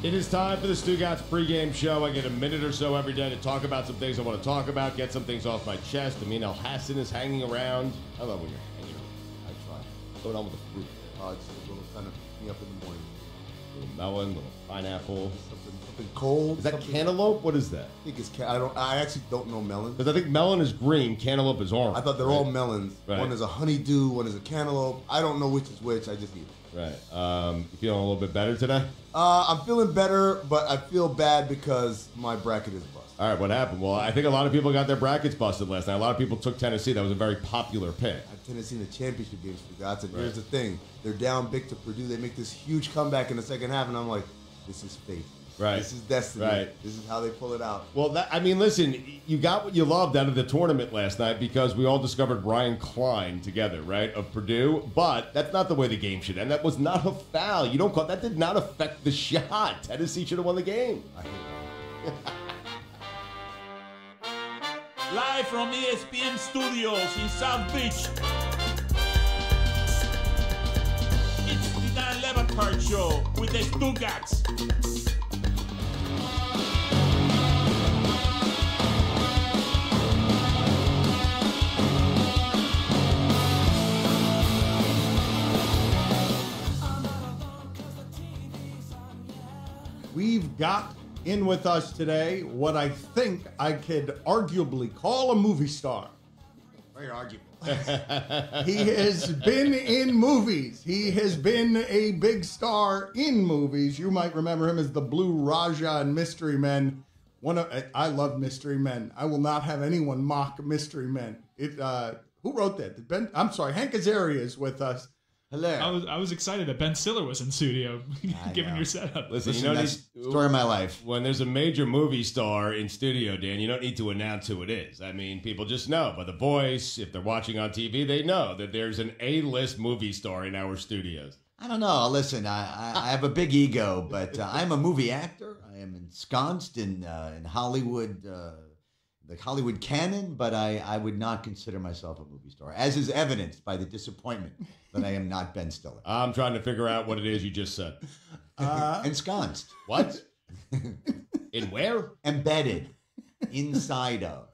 It is time for the Stugotz pregame show. I get a minute or so every day to talk about some things I want to talk about, get some things off my chest. Amin Elhassan is hanging around. I love when you're hanging around. I try. What's going on with the fruit? Just a little kind of me up in the morning. A little melon, a little pineapple. Something cold. Is that cantaloupe? What is that? I think it's I actually don't know melon. Because I think melon is green, cantaloupe is orange. I thought they're all melons. Right. One is a honeydew, one is a cantaloupe. I don't know which is which. I just eat it. Right. You feeling a little bit better today? I'm feeling better, but I feel bad because my bracket is busted. All right, what happened? Well, I think a lot of people got their brackets busted last night. A lot of people took Tennessee. That was a very popular pick. I have Tennessee in the championship games for God's sake. Here's the thing. They're down big to Purdue. They make this huge comeback in the second half, and I'm like, this is fate. Right. This is destiny. Right. This is how they pull it out. Well, listen, you got what you loved out of the tournament last night because we all discovered Ryan Klein together, right, of Purdue. But that's not the way the game should end. That was not a foul. You don't call that did not affect the shot. Tennessee should have won the game. I hate it. Live from ESPN Studios in South Beach. It's the Dan Batard Show with the Stugotz. We've got in with us today what I think I could arguably call a movie star. Very arguable. He has been in movies. He has been a big star in movies. You might remember him as the Blue Raja in Mystery Men. I love Mystery Men. I will not have anyone mock Mystery Men. Who wrote that? Hank Azaria is with us. Hello. I was excited that Ben Stiller was in studio, given your setup. Listen, That's the story of my life. When there's a major movie star in studio, Dan, you don't need to announce who it is. I mean, people just know by the voice. If they're watching on TV, they know that there's an A-list movie star in our studios. I don't know. Listen, I have a big ego, but I'm a movie actor. I am ensconced in Hollywood, the Hollywood canon, but I would not consider myself a movie star, as is evidenced by the disappointment that I am not Ben Stiller. I'm trying to figure out what it is you just said. Ensconced. What? In where? Embedded. Inside of.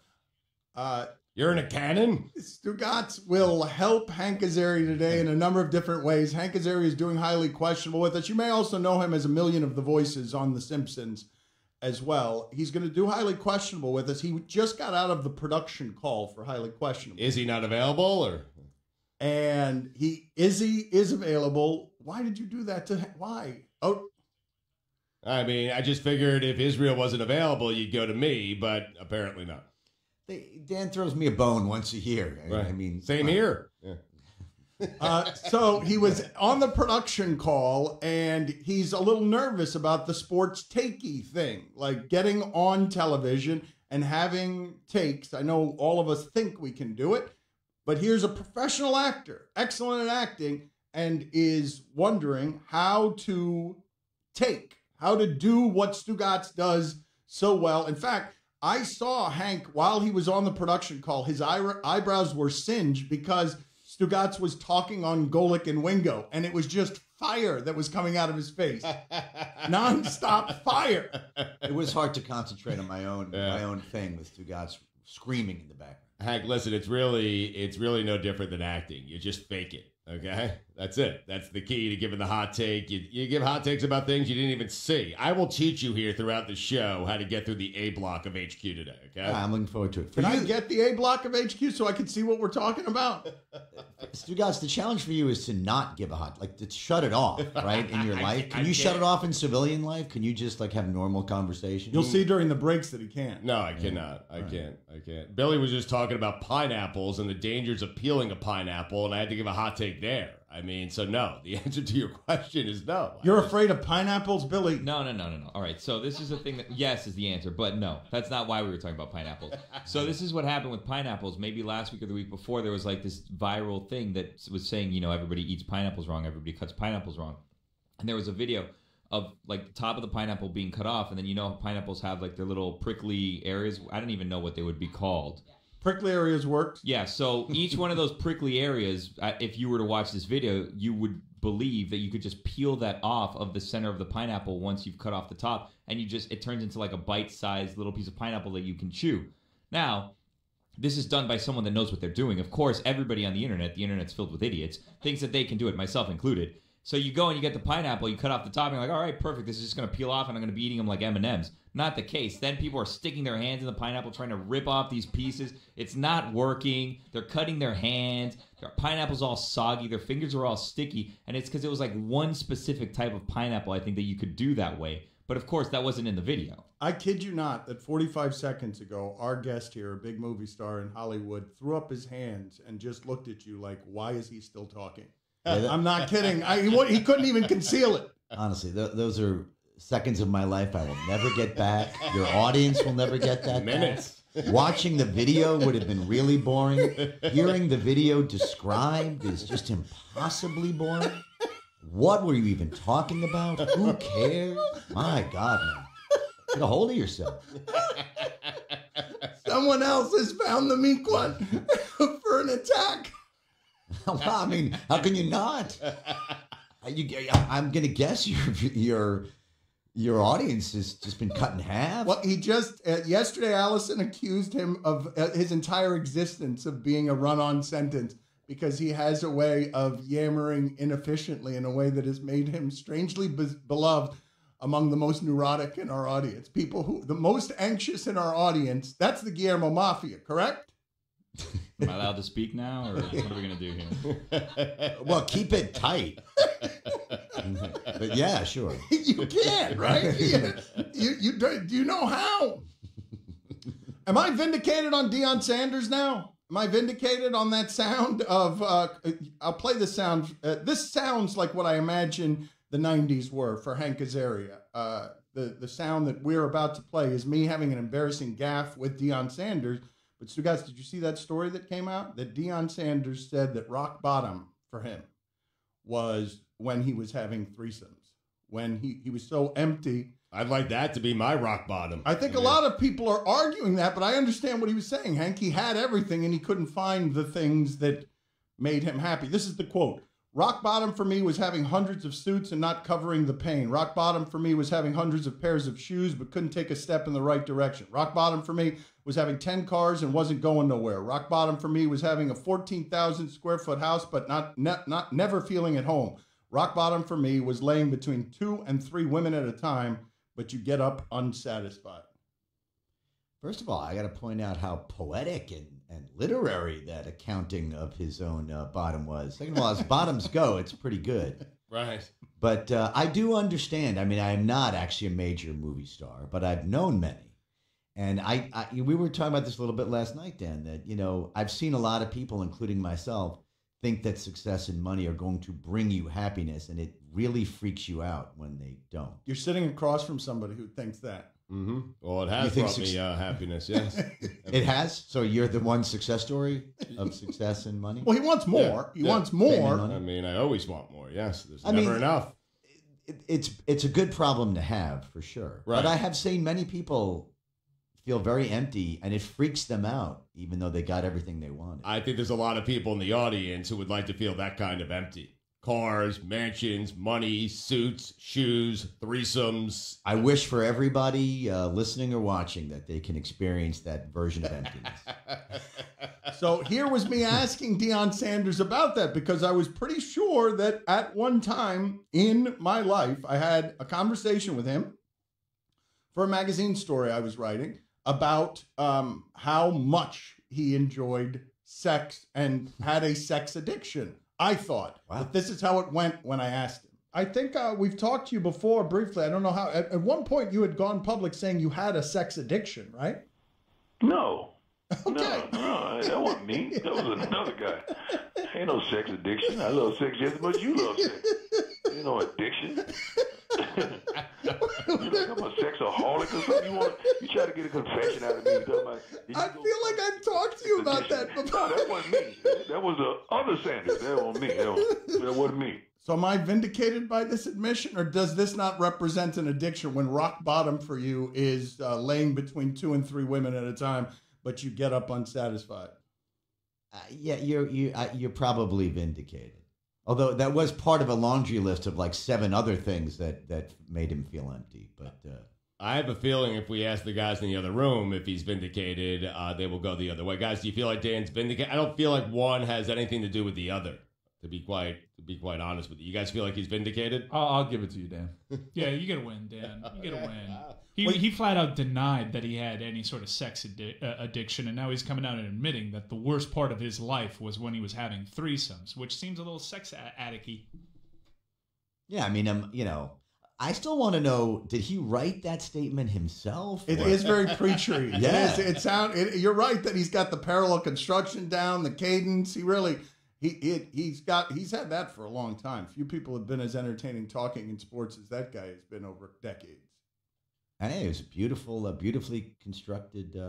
You're in a cannon? Stugotz will help Hank Azaria today in a number of different ways. Hank Azaria is doing Highly Questionable with us. You may also know him as a million of the voices on The Simpsons as well. He's going to do Highly Questionable with us. He just got out of the production call for Highly Questionable. Is he not available, or? And he is available. Why did you do that to him? Why? Oh, I mean, I just figured if Israel wasn't available, you'd go to me, but apparently not. Dan throws me a bone once a year. Right. I mean, same here. Yeah. So he was on the production call, and he's a little nervous about the sports takey thing, like getting on television and having takes. I know all of us think we can do it, but here's a professional actor, excellent at acting, and is wondering how to do what Stugotz does so well. In fact, I saw Hank while he was on the production call. His eyebrows were singed because Stugotz was talking on Golic and Wingo, and it was just fire that was coming out of his face. Non-stop fire. It was hard to concentrate on my own thing with Stugotz screaming in the background. Hank, listen, it's really no different than acting. You just fake it, okay? That's it. That's the key to giving the hot take. You give hot takes about things you didn't even see. I will teach you here throughout the show how to get through the A block of HQ today, okay? I'm looking forward to it. Can I get the A block of HQ so I can see what we're talking about? Stugotz, the challenge for you is to not give a hot, like to shut it off, right, in your life. Can you shut it off in civilian life? Can you just like have normal conversation? You'll see during the breaks that he can't. No, I cannot. I can't. Billy was just talking about pineapples and the dangers of peeling a pineapple, and I had to give a hot take there. I mean, so no. The answer to your question is no. You're afraid of pineapples, Billy? No. All right, so this is a thing that yes is the answer, but no. That's not why we were talking about pineapples. So this is what happened with pineapples. Maybe last week or the week before, there was like this viral thing that was saying, everybody eats pineapples wrong, everybody cuts pineapples wrong. And there was a video of like the top of the pineapple being cut off, and then pineapples have like their little prickly areas. I don't even know what they would be called. Prickly areas worked. Yeah, so each one of those prickly areas, if you were to watch this video, you would believe that you could just peel that off of the center of the pineapple once you've cut off the top, and it turns into like a bite-sized little piece of pineapple that you can chew. Now, this is done by someone that knows what they're doing. Of course, everybody on the internet's filled with idiots, thinks that they can do it, myself included. So you go and you get the pineapple, you cut off the top, and you're like, all right, perfect, this is just going to peel off, and I'm going to be eating them like M&Ms. Not the case. Then people are sticking their hands in the pineapple, trying to rip off these pieces. It's not working. They're cutting their hands. Their pineapple's all soggy. Their fingers are all sticky. And it's because it was like one specific type of pineapple, I think, that you could do that way. But of course, that wasn't in the video. I kid you not that 45 seconds ago, our guest here, a big movie star in Hollywood, threw up his hands and just looked at you like, why is he still talking? I'm not kidding. He couldn't even conceal it. Honestly, those are seconds of my life I will never get back. Your audience will never get that Minutes. back. Watching the video would have been really boring. Hearing the video described is just impossibly boring. What were you even talking about? Who cares? My God, man. Get a hold of yourself. Someone else has found the meek one for an attack. Well, I mean, how can you not? I'm going to guess your audience has just been cut in half. Well, he just, yesterday, Allison accused him of his entire existence of being a run-on sentence because he has a way of yammering inefficiently in a way that has made him strangely beloved among the most neurotic in our audience. People the most anxious in our audience, that's the Guillermo Mafia, correct? Am I allowed to speak now, or what are we going to do here? Well, keep it tight. But yeah, sure. You can't, right? Do you know how? Am I vindicated on Deion Sanders now? Am I vindicated on that sound of, I'll play the sound. This sounds like what I imagine the 90s were for Hank Azaria. The sound that we're about to play is me having an embarrassing gaffe with Deion Sanders. But Stugotz, did you see that story that came out? That Deion Sanders said that rock bottom for him was when he was having threesomes. When he was so empty. I'd like that to be my rock bottom. I think a lot of people are arguing that, but I understand what he was saying, Hank. He had everything and he couldn't find the things that made him happy. This is the quote. Rock bottom for me was having hundreds of suits and not covering the pain. Rock bottom for me was having hundreds of pairs of shoes but couldn't take a step in the right direction. Rock bottom for me was having 10 cars and wasn't going nowhere. Rock bottom for me was having a 14,000 square foot house but never feeling at home. Rock bottom for me was laying between 2 and 3 women at a time, but you get up unsatisfied. First of all, I got to point out how poetic and literary that accounting of his own bottom was. Second of all, as bottoms go, it's pretty good. Right. But I do understand. I mean, I am not actually a major movie star, but I've known many. And we were talking about this a little bit last night, Dan, that, I've seen a lot of people, including myself, think that success and money are going to bring you happiness, and it really freaks you out when they don't. You're sitting across from somebody who thinks that. Mm-hmm. Well, it has brought me happiness, yes. It has? So you're the one success story of success and money? Well, he wants more. Yeah. He wants more. I mean, I always want more, yes. There's never enough. It's a good problem to have, for sure. Right. But I have seen many people feel very empty, and it freaks them out, even though they got everything they wanted. I think there's a lot of people in the audience who would like to feel that kind of empty. Cars, mansions, money, suits, shoes, threesomes. I wish for everybody listening or watching that they can experience that version of emptiness. So here was me asking Deion Sanders about that, because I was pretty sure that at one time in my life, I had a conversation with him for a magazine story I was writing about how much he enjoyed sex and had a sex addiction. I thought. Wow. But this is how it went when I asked him. I think we've talked to you before briefly. I don't know how. At one point, you had gone public saying you had a sex addiction, right? No. Okay. No, that wasn't me. That was another guy. Ain't no sex addiction. I love sex just as much as you love sex. Ain't no addiction. You like I'm a sexaholic or something? You try to get a confession out of me. I feel like I've talked to you about that before. No, that wasn't me. That was the other Sanders. That wasn't me. That wasn't me. So am I vindicated by this admission, or does this not represent an addiction when rock bottom for you is laying between 2 and 3 women at a time, but you get up unsatisfied. Yeah, you're probably vindicated. Although that was part of a laundry list of like 7 other things that made him feel empty. But I have a feeling if we ask the guys in the other room if he's vindicated, they will go the other way. Guys, do you feel like Dan's vindicated? I don't feel like one has anything to do with the other. To be quite honest with you, you guys feel like he's vindicated? I'll give it to you, Dan. Yeah, you get a win, Dan. You get a win. He flat out denied that he had any sort of sex addiction, and now he's coming out and admitting that the worst part of his life was when he was having threesomes, which seems a little sex addict-y. yeah, I mean, I still want to know: did he write that statement himself? It is very preachery. Yeah, you're right that he's got the parallel construction down, the cadence. He really. He's had that for a long time. Few people have been as entertaining talking in sports as that guy has been over decades. And it was a beautifully constructed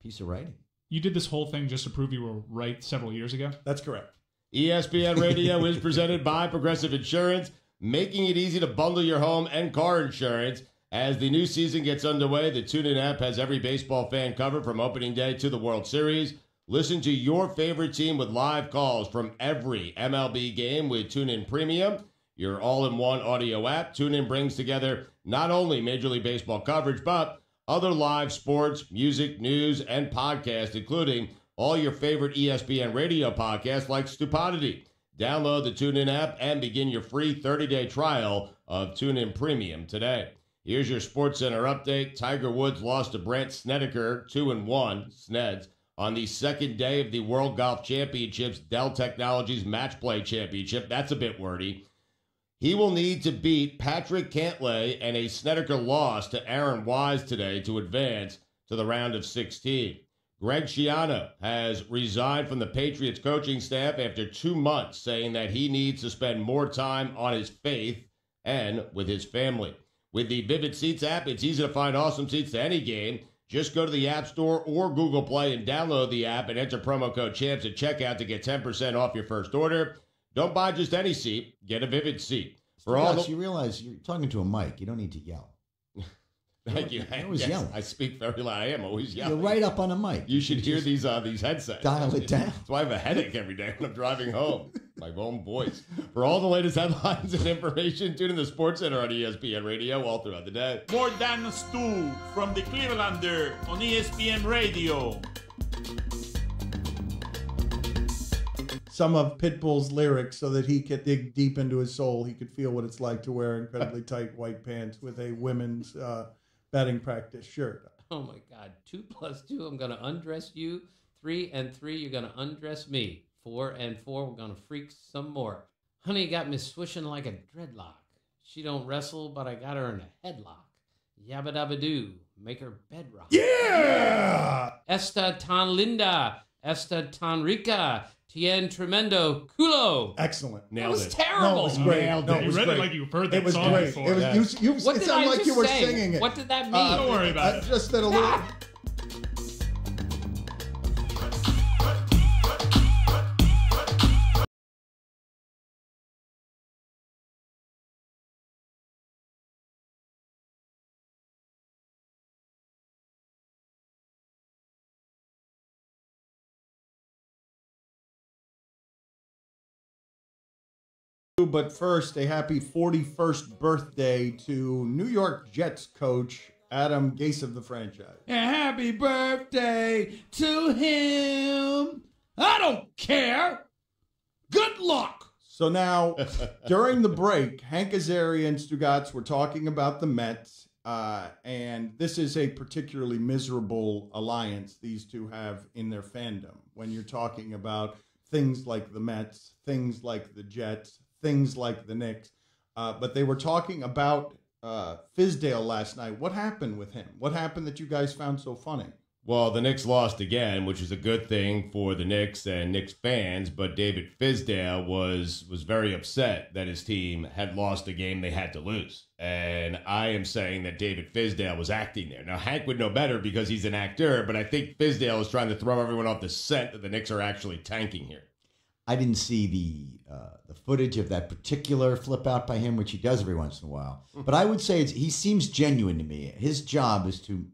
piece of writing. You did this whole thing just to prove you were right several years ago? That's correct. ESPN Radio is presented by Progressive Insurance, making it easy to bundle your home and car insurance. As the new season gets underway, the TuneIn app has every baseball fan covered from opening day to the World Series. Listen to your favorite team with live calls from every MLB game with TuneIn Premium, your all-in-one audio app. TuneIn brings together not only Major League Baseball coverage, but other live sports, music, news, and podcasts, including all your favorite ESPN radio podcasts like Stupidity. Download the TuneIn app and begin your free 30-day trial of TuneIn Premium today. Here's your SportsCenter update. Tiger Woods lost to Brandt Snedeker, 2-1, Sneds, on the second day of the World Golf Championships Dell Technologies Match Play Championship. That's a bit wordy. He will need to beat Patrick Cantlay, and a Snedeker loss to Aaron Wise today to advance to the round of 16. Greg Schiano has resigned from the Patriots coaching staff after 2 months, saying that he needs to spend more time on his faith and with his family. With the Vivid Seats app, it's easy to find awesome seats to any game. Just go to the App Store or Google Play and download the app and enter promo code CHAMPS at checkout to get 10% off your first order. Don't buy just any seat. Get a Vivid seat. For all you realize you're talking to a mic. You don't need to yell. Thank you. You're always yelling. I speak very loud. I am always yelling. You're right up on a mic. You should hear these headsets. Dial it down. That's why I have a headache every day when I'm driving home. My own voice. For all the latest headlines and information, tune in the SportsCenter on ESPN Radio all throughout the day. More than Stu from the Clevelander on ESPN Radio. Some of Pitbull's lyrics so that he could dig deep into his soul. He could feel what it's like to wear incredibly tight white pants with a women's batting practice shirt. Oh, my God. 2 + 2, I'm going to undress you. 3 and 3, you're going to undress me. 4 and 4, we're going to freak some more. Honey got me swishing like a dreadlock. She don't wrestle, but I got her in a headlock. Yabba dabba doo, make her bedrock. Yeah! Esta tan linda, esta tan rica, tien tremendo culo. Excellent. That was terrible. No, it was great. You read it like you've heard that song before. It was great. What It did sounded I like just you were say? singing it. What did that mean? Don't worry about it. Just that a little... But first, a happy 41st birthday to New York Jets coach Adam Gase of the franchise. Happy birthday to him. I don't care. Good luck. So now, during the break, Hank Azaria and Stugotz were talking about the Mets, and this is a particularly miserable alliance these two have in their fandom. When you're talking about things like the Mets, things like the Jets, things like the Knicks. But they were talking about Fizdale last night. What happened with him? What happened that you guys found so funny? Well, the Knicks lost again, which is a good thing for the Knicks and Knicks fans, but David Fizdale was very upset that his team had lost a game they had to lose. And I am saying that David Fizdale was acting there. Now, Hank would know better because he's an actor, but I think Fizdale is trying to throw everyone off the scent that the Knicks are actually tanking here. I didn't see the footage of that particular flip out by him, which he does every once in a while. But I would say he seems genuine to me. His job is to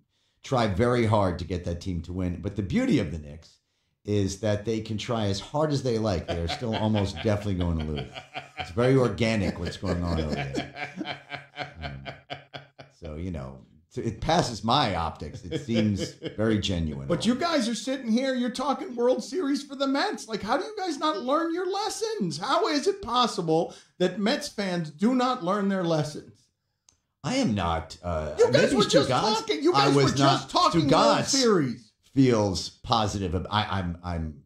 try very hard to get that team to win. But the beauty of the Knicks is that they can try as hard as they like. They are still almost definitely going to lose. It's very organic what's going on over there. So, it passes my optics. It seems very genuine. But you guys are sitting here, you're talking World Series for the Mets. Like, how do you guys not learn your lessons? How is it possible that Mets fans do not learn their lessons? I am not. You guys were just talking. You guys were just talking World Series. Feels positive. I'm.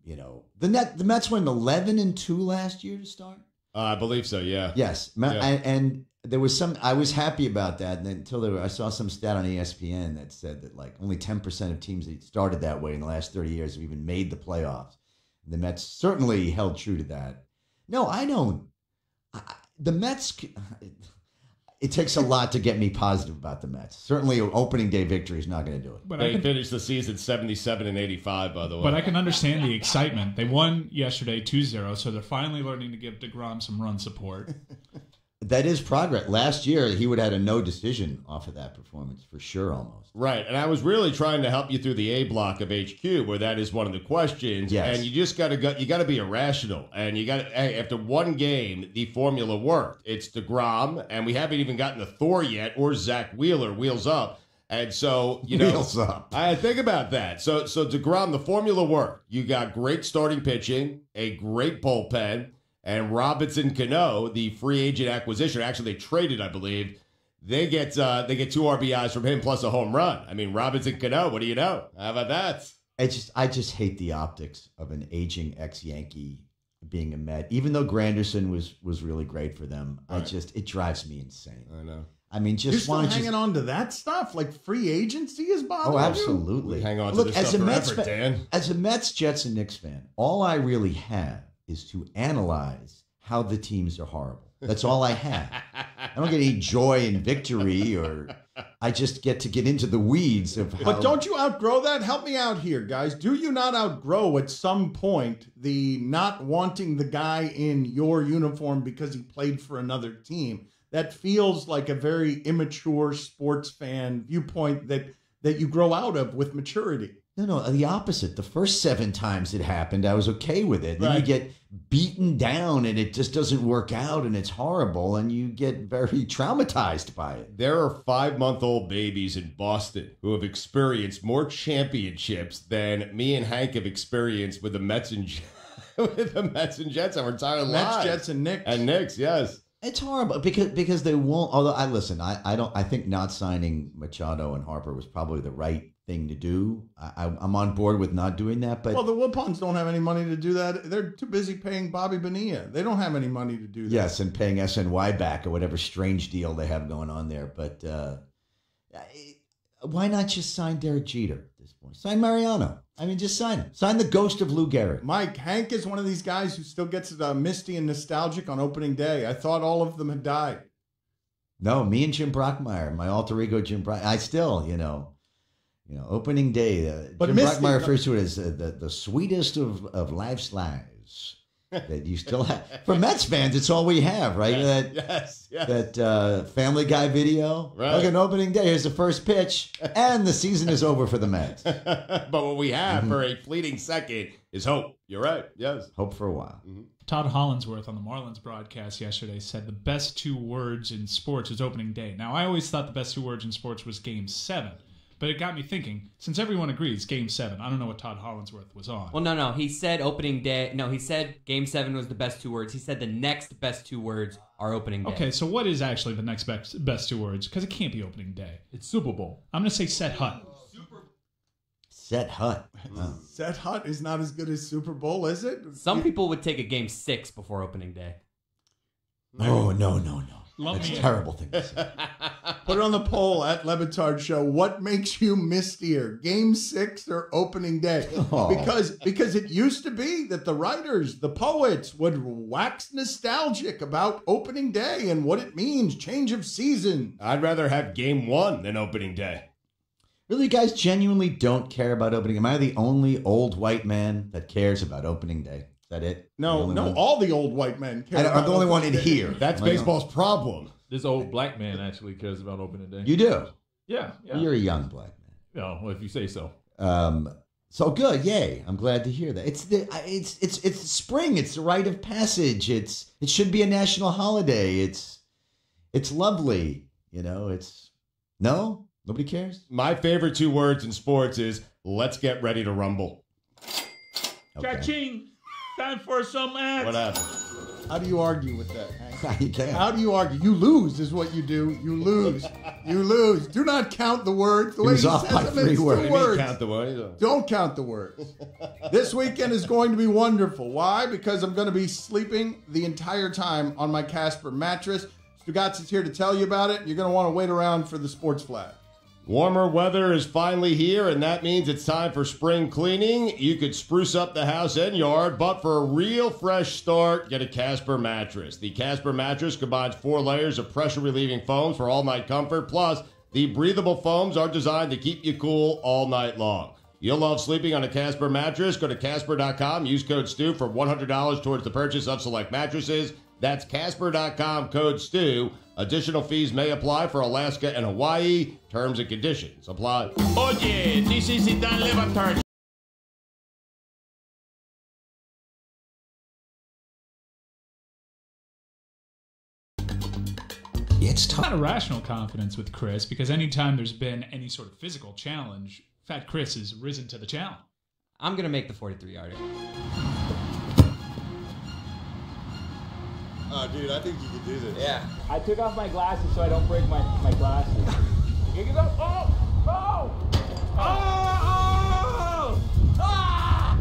The Mets went 11-2 last year to start. I believe so. Yeah. Yes, and there was some. I was happy about that, and until I saw some stat on ESPN that said that like only 10% of teams that started that way in the last 30 years have even made the playoffs. The Mets certainly held true to that. No, I don't. The Mets. It takes a lot to get me positive about the Mets. Certainly, an opening day victory is not going to do it. But they finished the season 77-85, by the way. But I can understand the excitement. They won yesterday 2-0, so they're finally learning to give DeGrom some run support. That is progress. Last year, he would have had a no decision off of that performance, for sure, almost. Right, and I was really trying to help you through the A block of HQ, where that is one of the questions. Yes. And you just got to go. You got to be irrational, and you got to. Hey, after one game, the formula worked. It's DeGrom, and we haven't even gotten to Thor yet, or Zach Wheeler wheels up, and so wheels up. I think about that. So DeGrom, the formula worked. You got great starting pitching, a great bullpen. And Robinson Cano, the free agent acquisition, actually they traded, I believe. They get 2 RBIs from him plus a home run. I mean, Robinson Cano, what do you know? How about that? I just hate the optics of an aging ex-Yankee being a Met. Even though Granderson was really great for them, right. It drives me insane. I know. I mean, you're still hanging on to that stuff, like free agency is bothering you? Oh, absolutely. Hang on to this stuff forever, Dan. As a Mets, Jets, and Knicks fan, all I really have is to analyze how the teams are horrible. That's all I have. I don't get any joy in victory, or I just get into the weeds of how... But don't you outgrow that? Help me out here, guys. Do you not outgrow at some point the not wanting the guy in your uniform because he played for another team? That feels like a very immature sports fan viewpoint that you grow out of with maturity. No, the opposite. The first 7 times it happened, I was okay with it. Then Right. you get beaten down and it just doesn't work out and it's horrible and you get very traumatized by it. There are 5-month-old babies in Boston who have experienced more championships than me and Hank have experienced with the Mets and Jets our entire lives. Mets, Jets, and Knicks. And Knicks, yes. It's horrible because they won't. Although I think not signing Machado and Harper was probably the right thing to do. I'm on board with not doing that. But well, the Wilpons don't have any money to do that. They're too busy paying Bobby Bonilla. They don't have any money to do that. Yes, and paying SNY back or whatever strange deal they have going on there. But why not just sign Derek Jeter at this point? Sign Mariano. I mean, just sign him. Sign the ghost of Lou Gehrig. Mike, Hank is one of these guys who still gets misty and nostalgic on opening day. I thought all of them had died. No, me and Jim Brockmeyer, my alter ego Jim Brock. I still, opening day. But Jim Misty, Brockmeyer refers to it as the sweetest of life's lives that you still have. For Mets fans, it's all we have, right? Yes. That Family Guy video. Right. Look, an opening day. Here's the first pitch, and the season is over for the Mets. But what we have for a fleeting second is hope. You're right. Yes. Hope for a while. Mm-hmm. Todd Hollandsworth on the Marlins broadcast yesterday said the best 2 words in sports is opening day. Now, I always thought the best 2 words in sports was Game 7. But it got me thinking, since everyone agrees, Game 7, I don't know what Todd Hollandsworth was on. Well, no. He said opening day. No, he said Game 7 was the best 2 words. He said the next best 2 words are opening day. Okay, so what is actually the next best 2 words? Because it can't be opening day. It's Super Bowl. I'm going to say Set Hut. Set Hut. Oh. Set Hut is not as good as Super Bowl, is it? Some people would take a Game 6 before opening day. Oh, no. That's a terrible thing to say. Put it on the poll at Batard Show. What makes you mistier, Game 6 or opening day? Oh. Because it used to be that the writers, the poets, would wax nostalgic about opening day and what it means, change of season. I'd rather have Game 1 than opening day. Really, you guys genuinely don't care about opening? Am I the only old white man that cares about opening day? Is that it? No, all the old white men care. I'm the only one in here. That's baseball's problem. This old black man actually cares about opening day. You do? Yeah. Well, you're a young black man. Oh, well, if you say so. So good, yay! I'm glad to hear that. It's spring. It's the rite of passage. It should be a national holiday. It's lovely. You know, nobody cares. My favorite 2 words in sports is let's get ready to rumble. Okay. Cha-ching! Time for some ads. What happened? How do you argue with that, Hank? You can't. How do you argue? You lose is what you do. You lose. You lose. Do not count the words. The way was he off says by them, 3 it's words. two What do you words. Count the words. Don't count the words. This weekend is going to be wonderful. Why? Because I'm going to be sleeping the entire time on my Casper mattress. Stugotz is here to tell you about it. You're going to want to wait around for the sports flag. Warmer weather is finally here, and that means it's time for spring cleaning. You could spruce up the house and yard, but for a real fresh start, get a Casper mattress. The Casper mattress combines 4 layers of pressure-relieving foams for all-night comfort, plus the breathable foams are designed to keep you cool all night long. You'll love sleeping on a Casper mattress. Go to Casper.com, use code STU for $100 towards the purchase of select mattresses. That's Casper.com, code STU. Additional fees may apply for Alaska and Hawaii. Terms and conditions apply. Oye, this is the Dan Le Batard. It's tough. Not a rational confidence with Chris because anytime there's been any sort of physical challenge, Fat Chris has risen to the challenge. I'm going to make the 43-yarder. Oh, dude, I think you could do this. Yeah. I took off my glasses so I don't break my glasses. You can go. Oh! Oh! Oh! Ah!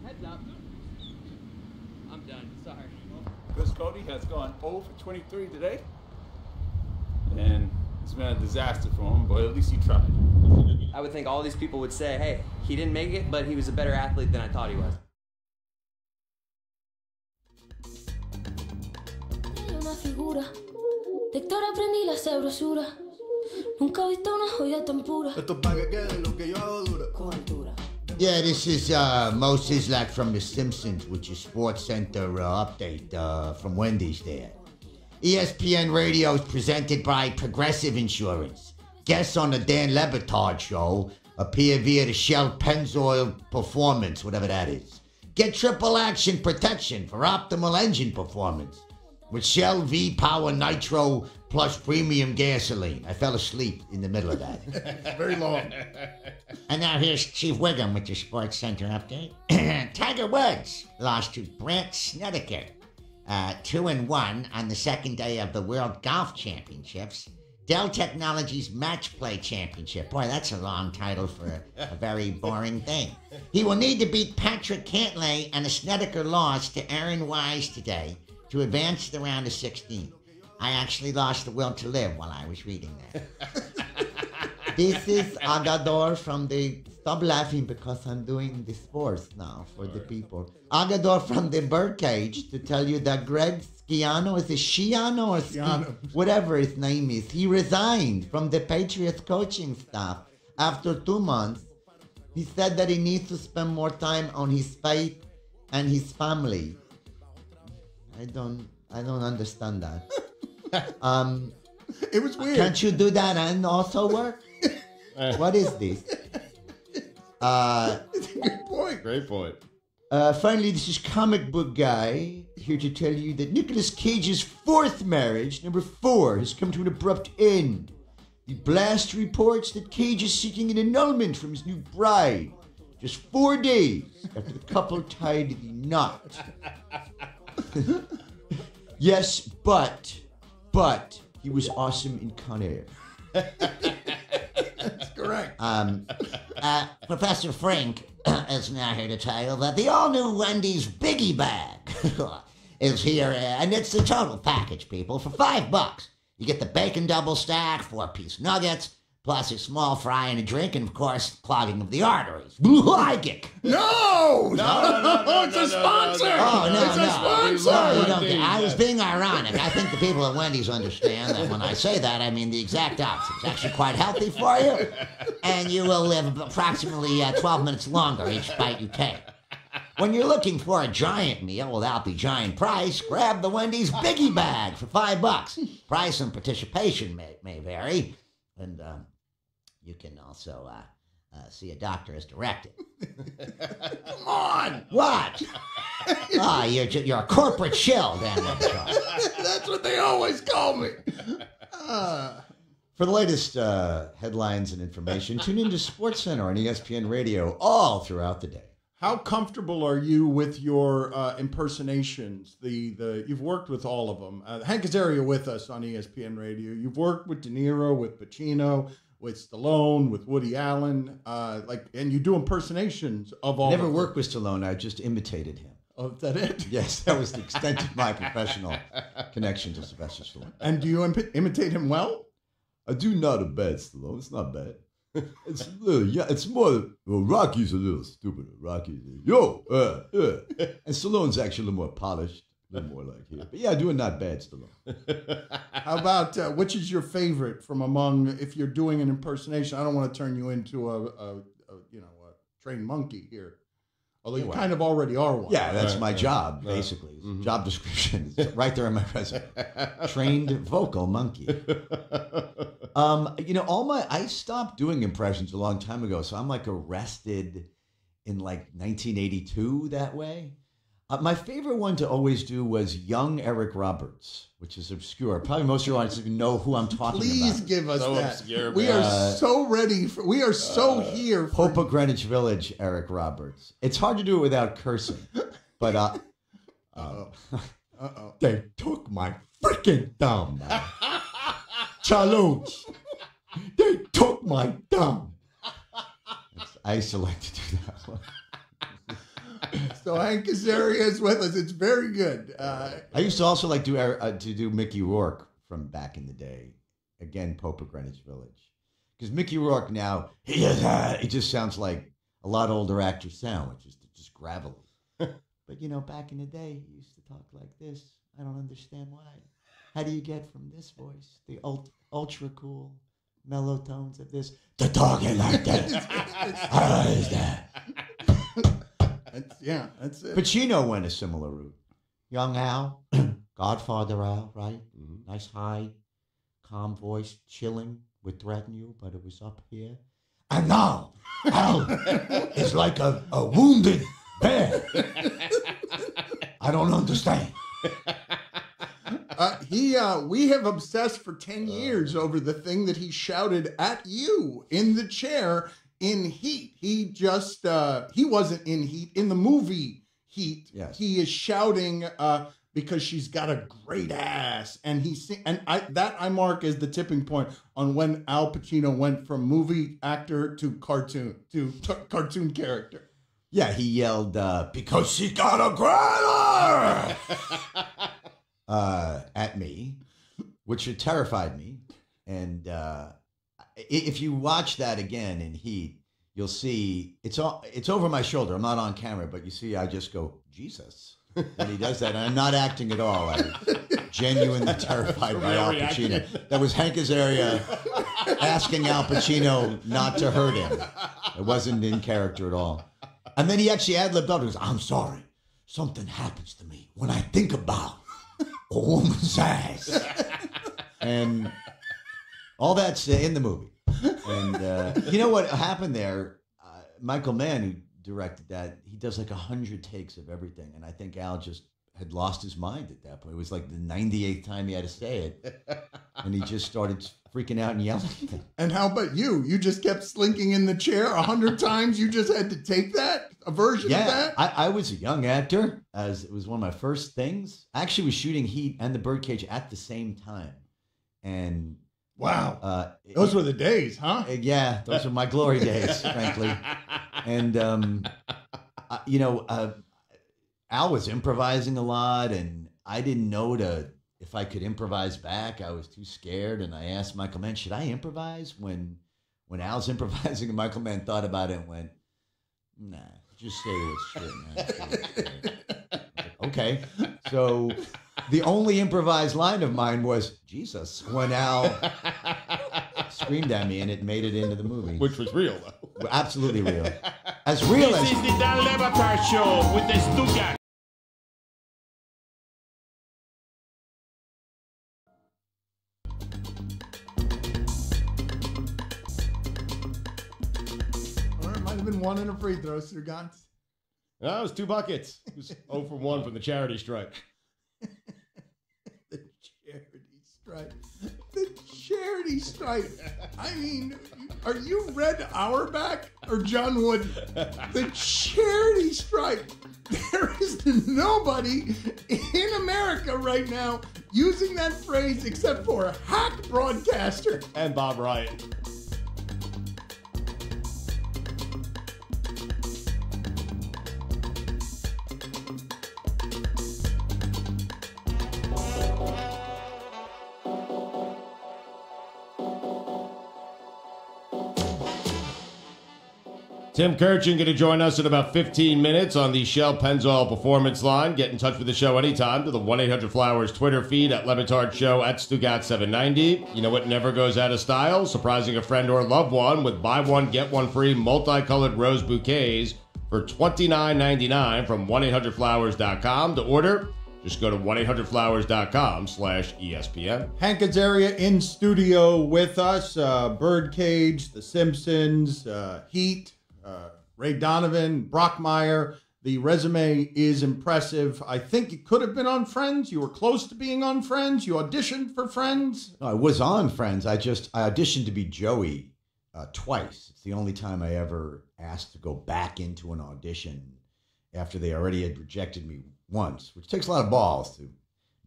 Heads up. I'm done. Sorry. Chris Cody has gone 0 for 23 today. And it's been a disaster for him, but at least he tried. I would think all these people would say, hey, he didn't make it, but he was a better athlete than I thought he was. Una figura, de Héctor aprendí la sabrosura. Nunca he visto una joya tan pura. Esto pa' que quede lo que yo hago dura. Con altura. Yeah, this is Mo Sislak from The Simpsons, which is Sports Center update from Wendy's there. ESPN Radio is presented by Progressive Insurance. Guests on the Dan Le Batard show appear via the Shell Pennzoil Performance, whatever that is. Get triple action protection for optimal engine performance with Shell V-Power Nitro plus premium gasoline. I fell asleep in the middle of that. Very long. And now here's Chief Wiggum with your Sports Center update. Tiger Woods lost to Brant Snedeker, 2-1 on the second day of the World Golf Championships. Dell Technologies Match Play Championship. Boy, that's a long title for a very boring thing. He will need to beat Patrick Cantlay, and the Snedeker lost to Aaron Wise today to advance to the round of 16. I actually lost the will to live while I was reading that. This is Agador from the... Stop laughing because I'm doing the sports now for the people. Agador from the birdcage to tell you that Greg Schiano, is it Schiano or Schiano? Whatever his name is, he resigned from the Patriots coaching staff after 2 months. He said that he needs to spend more time on his faith and his family. I don't understand that. It was weird. Can't you do that and also work? What is this? It's a good point. Great point. Finally, this is Comic Book Guy, here to tell you that Nicolas Cage's 4th marriage, number 4, has come to an abrupt end. The Blast reports that Cage is seeking an annulment from his new bride, just 4 days after the couple tied the knot. Yes, but he was awesome in Con Air. That's correct. Professor Frank is now here to tell you that the all-new Wendy's Biggie Bag is here, and it's the total package, people, for $5. You get the bacon double stack, 4-piece nuggets, plus a small fry and a drink, and of course, clogging of the arteries. Like it. No! It's a sponsor! It's a sponsor! I was being ironic. I think the people at Wendy's understand that when I say that, I mean the exact opposite. It's actually quite healthy for you, and you will live approximately 12 minutes longer each bite you take. When you're looking for a giant meal without the giant price, grab the Wendy's Biggie Bag for $5. Price and participation may vary, and You can also see a doctor as directed. Come on. What? You're a corporate shill, damn it. That's what they always call me. For the latest headlines and information, tune into SportsCenter on ESPN Radio all throughout the day. How comfortable are you with your impersonations? You've worked with all of them. Hank Azaria with us on ESPN Radio. You've worked with De Niro, with Pacino, with Stallone, with Woody Allen, and you do impersonations of all. Never worked with Stallone. I just imitated him. Oh, is that it? Yes, that was the extent of my professional connection to Sylvester Stallone. And do you imitate him well? I do not a bad Stallone. It's not bad. It's a little, yeah. It's more. Well, Rocky's a little stupider. Rocky's and Stallone's actually a little more polished, a little more like here. But yeah, doing not bad, Stallone. How about which is your favorite from among? If you're doing an impersonation, I don't want to turn you into a trained monkey here. Although you kind of already are one. Yeah, that's my job, basically. Mm-hmm. Job description. It's right there in my resume. Trained vocal monkey. I stopped doing impressions a long time ago, so I'm like arrested in like 1982 that way. My favorite one to always do was young Eric Roberts, which is obscure. Probably most of your audience know who I'm talking about. Please give us so that. Obscure, we are so ready. We are so here. Pope of Greenwich Village, Eric Roberts. It's hard to do it without cursing, but they took my freaking thumb. Challenge. They took my thumb. I used to like to do that one. So Hank Azaria is with us. It's very good. I used to also like to do Mickey Rourke from back in the day. Again, Pope of Greenwich Village. Because Mickey Rourke now, he just sounds like a lot older actors sound, which is just gravelly. But, back in the day, he used to talk like this. I don't understand why. How do you get from this voice, the ultra cool mellow tones of this, to talking like that? How is that? That's it. Pacino went a similar route. Young Al, Godfather Al, right? Mm-hmm. Nice high, calm voice, chilling, would threaten you, but it was up here. And now, Al is like a wounded bear. I don't understand. We have obsessed for 10 years over the thing that he shouted at you in the chair in Heat. He wasn't in Heat. In the movie Heat, yes. He is shouting because she's got a great ass. And I mark as the tipping point on when Al Pacino went from movie actor to cartoon character. Yeah, he yelled, because she got a great at me, which terrified me. And if you watch that again in Heat, you'll see it's over my shoulder. I'm not on camera, but you see I just go, Jesus, when he does that. And I'm not acting at all. I'm genuinely terrified by Al Pacino. That was Hank Azaria asking Al Pacino not to hurt him. It wasn't in character at all. And then he actually ad-libbed up and goes, I'm sorry. Something happens to me when I think about a woman's ass. And all that's in the movie. And you know what happened there? Michael Mann, who directed that, he does like 100 takes of everything. And I think Al just had lost his mind at that point. It was like the 98th time he had to say it. And he just started freaking out and yelling. And how about you? You just kept slinking in the chair 100 times? You just had to take that? A version of that? I was a young actor, as it was one of my first things. I actually was shooting Heat and The Birdcage at the same time. And wow. Those were the days, huh? Yeah, those were my glory days, frankly. And, Al was improvising a lot, and I didn't know if I could improvise back. I was too scared, and I asked Michael Mann, should I improvise? When Al's improvising, and Michael Mann thought about it and went, nah, just say what's true, man. Okay. So the only improvised line of mine was, Jesus, when Al screamed at me, and it made it into the movie. Which was real, though. Absolutely real. As real as... This is the Batard Show with the Stugotz. Might have been one in a free throw, Stugotz. No, it was 2 buckets. It was 0 for 1 from the charity stripe. The charity stripe. The charity stripe. I mean, are you Red Auerbach or John Wood? The charity stripe. There is nobody in America right now using that phrase except for a hack broadcaster. And Bob Ryan. Tim Kirchin going to join us in about 15 minutes on the Shell Pennzoil Performance Line. Get in touch with the show anytime to the 1-800-Flowers Twitter feed at Batard Show at Stugotz790. You know what never goes out of style? Surprising a friend or loved one with buy one, get one free multicolored rose bouquets for $29.99 from 1-800-Flowers.com. To order, just go to 1-800-Flowers.com/ESPN. Hank Azaria in studio with us. Birdcage, The Simpsons, Heat. Ray Donovan, Brockmire. The resume is impressive. I think you could have been on Friends. You were close to being on Friends. You auditioned for Friends. No, I was on Friends. I auditioned to be Joey twice. It's the only time I ever asked to go back into an audition after they already had rejected me once, which takes a lot of balls to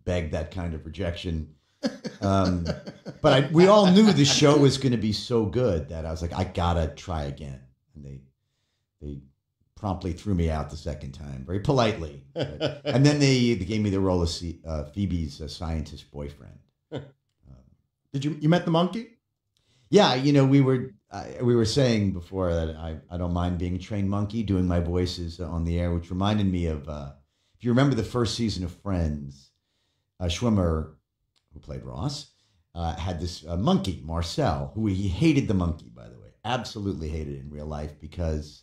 beg that kind of rejection. But we all knew the show was going to be so good that I was like, I gotta try again. And they promptly threw me out the second time, very politely. And then they gave me the role of Phoebe's scientist boyfriend. Did you met the monkey? Yeah, we were saying before that I don't mind being a trained monkey, doing my voices on the air, which reminded me of if you remember the first season of Friends, Schwimmer, who played Ross, had this monkey, Marcel, who he hated the monkey, by the way. Absolutely hated it in real life because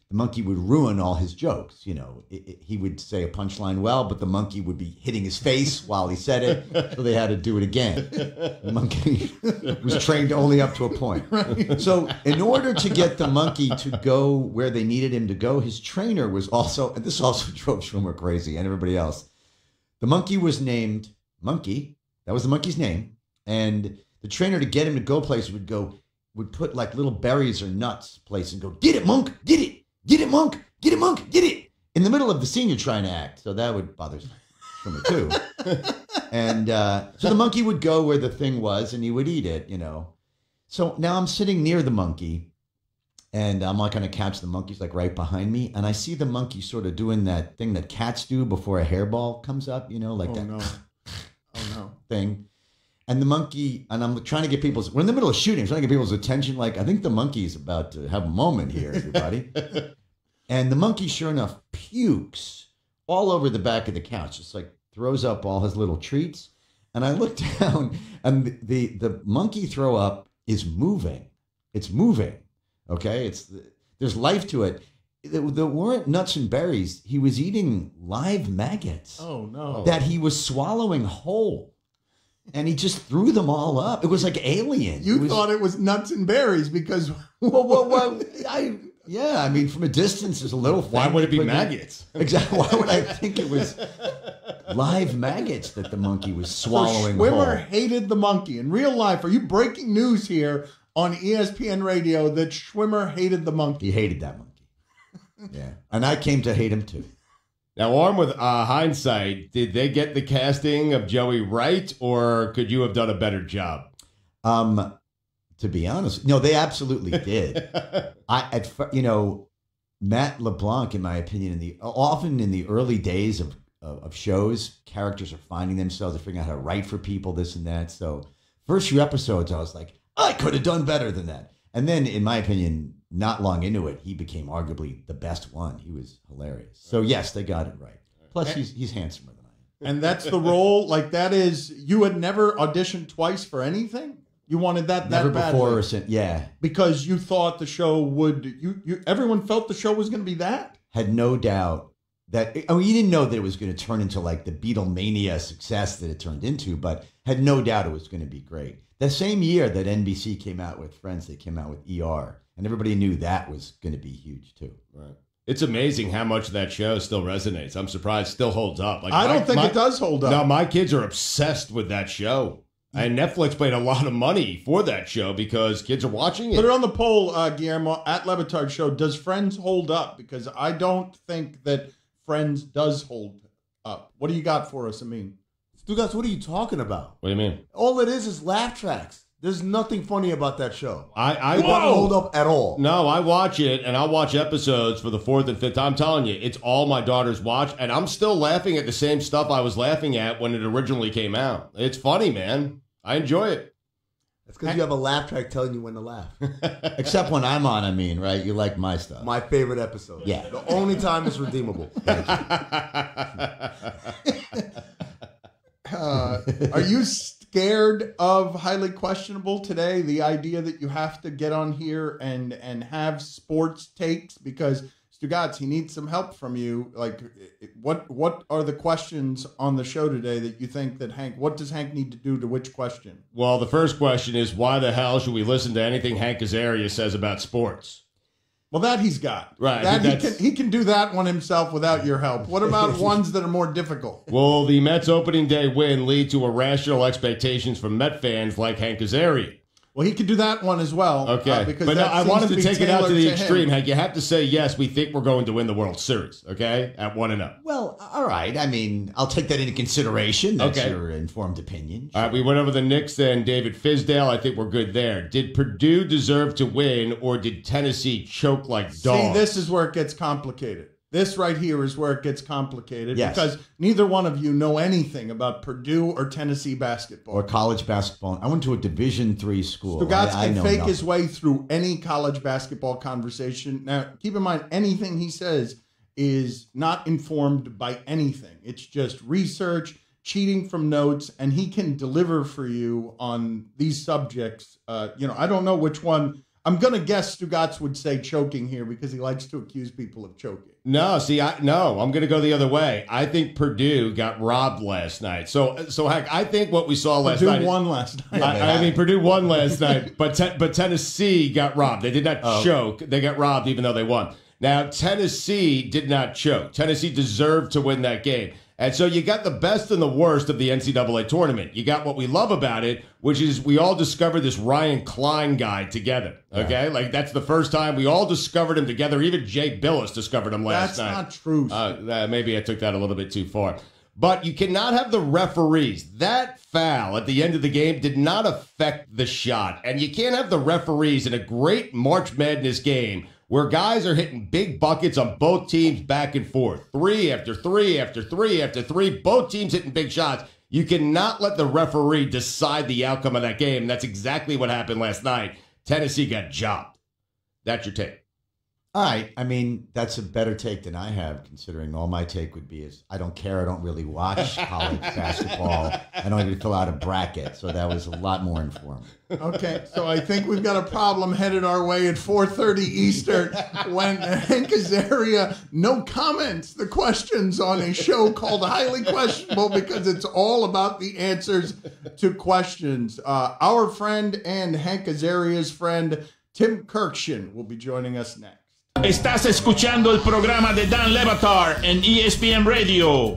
the monkey would ruin all his jokes. He would say a punchline well, but the monkey would be hitting his face while he said it, so they had to do it again. The monkey was trained only up to a point. Right. So in order to get the monkey to go where they needed him to go, his trainer was also, and this also drove Schwimmer crazy and everybody else, the monkey was named Monkey. That was the monkey's name. And the trainer, to get him to go places, would put like little berries or nuts place and go, get it, monk, get it. Get it, monk, get it, monk, get it. In the middle of the scene you're trying to act. So that would bother Schwimmer too. And so the monkey would go where the thing was and he would eat it, So now I'm sitting near the monkey and I'm like going to catch the monkey's like right behind me. And I see the monkey sort of doing that thing that cats do before a hairball comes up, like thing. And the monkey, and I'm trying to get we're in the middle of shooting, I'm trying to get people's attention, like, I think the monkey's about to have a moment here, everybody. And the monkey, sure enough, pukes all over the back of the couch, just like throws up all his little treats. And I look down, and the monkey throw up is moving. It's moving, okay? There's life to it. There weren't nuts and berries. He was eating live maggots. Oh, no. That he was swallowing whole. And he just threw them all up. It was like Alien. You thought it was nuts and berries because... Well, I mean, from a distance, there's a little thing. Why would it be maggots? Exactly. Why would I think it was live maggots that the monkey was swallowing whole? Schwimmer hated the monkey. In real life, are you breaking news here on ESPN Radio that Schwimmer hated the monkey? He hated that monkey. Yeah. And I came to hate him too. Now, armed with hindsight, did they get the casting of Joey right, or could you have done a better job? To be honest, no, they absolutely did. Matt LeBlanc, in my opinion, often in the early days of shows, characters are finding themselves, they're figuring out how to write for people, this and that. So, first few episodes, I was like, I could have done better than that. And then, in my opinion, not long into it, he became arguably the best one. He was hilarious. So yes, they got it right. Plus, he's handsomer than I am. And that's the role. Like that is, you had never auditioned twice for anything. You wanted that never that before badly. or since. Yeah, because you thought the show would. You everyone felt the show was going to be that. Had no doubt that. I mean, you didn't know that it was going to turn into like the Beatlemania success that it turned into, but had no doubt it was going to be great. The same year that NBC came out with Friends, they came out with ER, and everybody knew that was going to be huge too. Right. It's amazing how much that show still resonates. I'm surprised it still holds up. Like I don't think it does hold up. No, my kids are obsessed with that show. And Netflix paid a lot of money for that show because kids are watching it. Put it on the poll, Guillermo, at Batard Show. Does Friends hold up? Because I don't think that Friends does hold up. What do you got for us, Amin? Stugotz, what are you talking about? What do you mean? All it is laugh tracks. There's nothing funny about that show. I it doesn't hold up at all. No, I watch it, and I'll watch episodes for the 4th and 5th time. I'm telling you, it's all my daughters watch, and I'm still laughing at the same stuff I was laughing at when it originally came out. It's funny, man. I enjoy it. That's because you have a laugh track telling you when to laugh. Except when I'm on, right? You like my stuff. My favorite episode. Yeah. The only time it's redeemable. Thank you. Are you scared of Highly Questionable today? The idea that you have to get on here and have sports takes? Because Stugotz, he needs some help from you. Like, what are the questions on the show today that you think that what does Hank need to do to which question? Well, the first question is, why the hell should we listen to anything Hank Azaria says about sports? Well, that he's got. Right. That he can do that one himself without your help. What about ones that are more difficult? Will the Mets opening day win lead to irrational expectations from Met fans like Hank Azaria? Well, he could do that one as well. Okay. Because but I wanted to take it out to the extreme, Hank. You have to say, yes, we think we're going to win the World Series, okay, at 1-0. Well, all right. I mean, I'll take that into consideration. That's your informed opinion. All right, we went over the Knicks and David Fizdale. I think we're good there. Did Purdue deserve to win, or did Tennessee choke like dogs? See, this is where it gets complicated. This right here is where it gets complicated because neither one of you know anything about Purdue or Tennessee basketball. Or college basketball. I went to a Division III school. Stugotz can fake his way through any college basketball conversation. Now, keep in mind, anything he says is not informed by anything. It's just research, cheating from notes, and he can deliver for you on these subjects. I don't know which one. I'm going to guess Stugotz would say choking here because he likes to accuse people of choking. No, see, I'm going to go the other way. I think Purdue got robbed last night. So Hank, I think what we saw last night. Purdue won last night. I mean, Purdue won last night, but Tennessee got robbed. They did not choke. They got robbed even though they won. Now, Tennessee did not choke. Tennessee deserved to win that game. And so you got the best and the worst of the NCAA tournament. You got what we love about it, which is we all discovered this Ryan Klein guy together. Okay? Yeah. Like, that's the first time we all discovered him together. Even Jay Billis discovered him last night. That's not true. Maybe I took that a little bit too far. But you cannot have the referees. That foul at the end of the game did not affect the shot. And you can't have the referees in a great March Madness game where guys are hitting big buckets on both teams back and forth. 3 after 3 after 3 after 3. Both teams hitting big shots. You cannot let the referee decide the outcome of that game. And that's exactly what happened last night. Tennessee got jobbed. That's your take. All right. I mean, that's a better take than I have, considering all my take would be is I don't care. I don't really watch college basketball. I don't even fill out a bracket. So that was a lot more informed. Okay, so I think we've got a problem headed our way at 4:30 Eastern when Hank Azaria, no comments, the questions on a show called Highly Questionable because it's all about the answers to questions. Our friend and Hank Azaria's friend, Tim Kirkshin, will be joining us next. Estás escuchando el programa de Dan Le Batard en ESPN Radio.